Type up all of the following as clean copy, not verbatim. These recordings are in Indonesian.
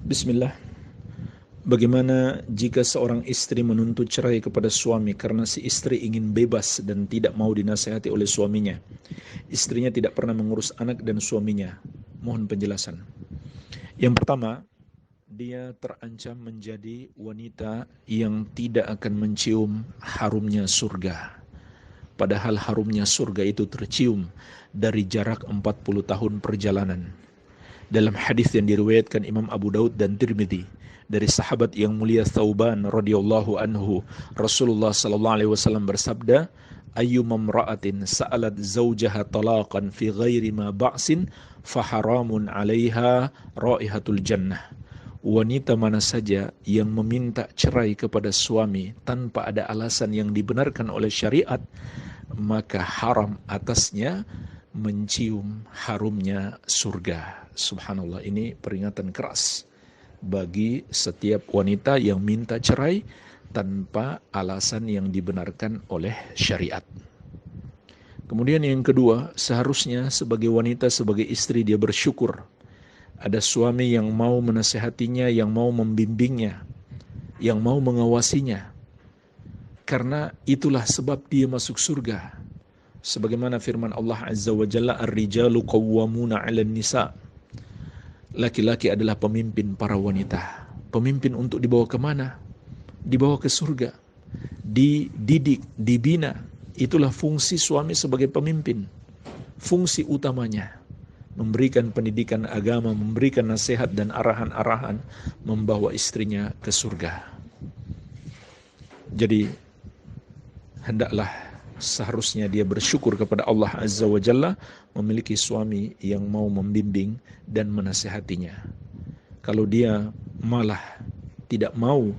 Bismillah. Bagaimana jika seorang istri menuntut cerai kepada suami karena si istri ingin bebas dan tidak mau dinasihati oleh suaminya? Istrinya tidak pernah mengurus anak dan suaminya. Mohon penjelasan. Yang pertama, dia terancam menjadi wanita yang tidak akan mencium harumnya surga. Padahal harumnya surga itu tercium dari jarak 40 tahun perjalanan. Dalam hadis yang diriwayatkan Imam Abu Daud dan Tirmidzi dari sahabat yang mulia Thauban radhiyallahu anhu, Rasulullah sallallahu alaihi wasallam bersabda, ayyuma imra'atin sa'alat zawjaha talaqan fi ghairi ma ba'sin faharamun 'alaiha raihatul jannah. Wanita mana saja yang meminta cerai kepada suami tanpa ada alasan yang dibenarkan oleh syariat, maka haram atasnya mencium harumnya surga. Subhanallah, ini peringatan keras bagi setiap wanita yang minta cerai tanpa alasan yang dibenarkan oleh syariat. Kemudian yang kedua, seharusnya sebagai wanita, sebagai istri dia bersyukur ada suami yang mau menasihatinya, yang mau membimbingnya, yang mau mengawasinya. Karena itulah sebab dia masuk surga. Sebagaimana firman Allah Azza wa Jalla, ar-rijalu qawwamuna 'alan nisa. Laki-laki adalah pemimpin para wanita. Pemimpin untuk dibawa kemana? Dibawa ke surga. Dididik, dibina. Itulah fungsi suami sebagai pemimpin. Fungsi utamanya memberikan pendidikan agama, memberikan nasihat dan arahan-arahan, membawa istrinya ke surga. Jadi hendaklah seharusnya dia bersyukur kepada Allah Azza wa Jalla memiliki suami yang mau membimbing dan menasihatinya. Kalau dia malah tidak mau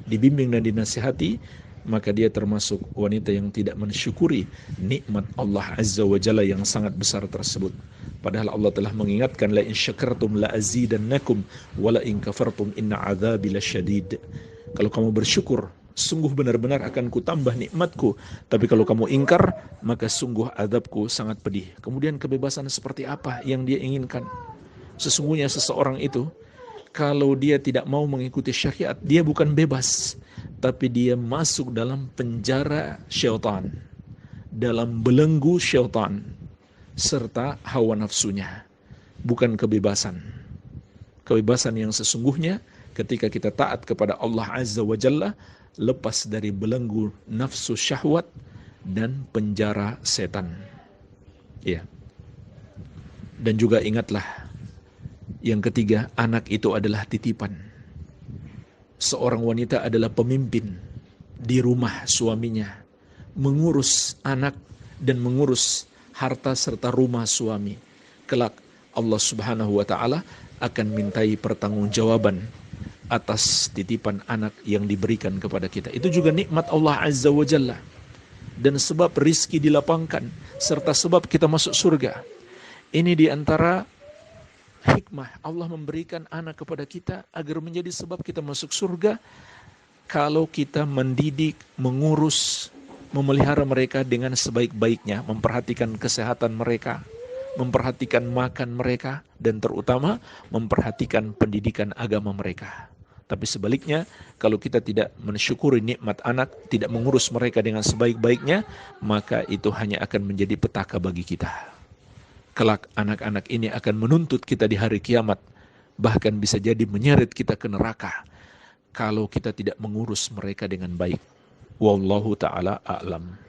dibimbing dan dinasihati, maka dia termasuk wanita yang tidak mensyukuri nikmat Allah Azza wa Jalla yang sangat besar tersebut. Padahal Allah telah mengingatkan, la in syakartum la azidannakum wa la in kafartum inna adzabi lasyadid. Kalau kamu bersyukur, sungguh benar-benar akan kutambah nikmatku. Tapi kalau kamu ingkar, maka sungguh azabku sangat pedih. Kemudian kebebasan seperti apa yang dia inginkan? Sesungguhnya seseorang itu, kalau dia tidak mau mengikuti syariat, dia bukan bebas, tapi dia masuk dalam penjara syaitan, dalam belenggu syaitan, serta hawa nafsunya. Bukan kebebasan. Kebebasan yang sesungguhnya ketika kita taat kepada Allah Azza wa Jalla, lepas dari belenggu nafsu syahwat dan penjara setan. Ya. Dan juga ingatlah, yang ketiga, anak itu adalah titipan. Seorang wanita adalah pemimpin di rumah suaminya, mengurus anak dan mengurus harta serta rumah suami. Kelak Allah Subhanahu wa taala akan mintai pertanggungjawaban atas titipan anak yang diberikan kepada kita. Itu juga nikmat Allah Azza wa Jalla. Dan sebab rizki dilapangkan, serta sebab kita masuk surga. Ini diantara hikmah Allah memberikan anak kepada kita agar menjadi sebab kita masuk surga. Kalau kita mendidik, mengurus, memelihara mereka dengan sebaik-baiknya, memperhatikan kesehatan mereka, memperhatikan makan mereka, dan terutama memperhatikan pendidikan agama mereka. Tapi sebaliknya, kalau kita tidak mensyukuri nikmat anak, tidak mengurus mereka dengan sebaik-baiknya, maka itu hanya akan menjadi petaka bagi kita. Kelak anak-anak ini akan menuntut kita di hari kiamat, bahkan bisa jadi menyeret kita ke neraka kalau kita tidak mengurus mereka dengan baik. Wallahu ta'ala a'lam.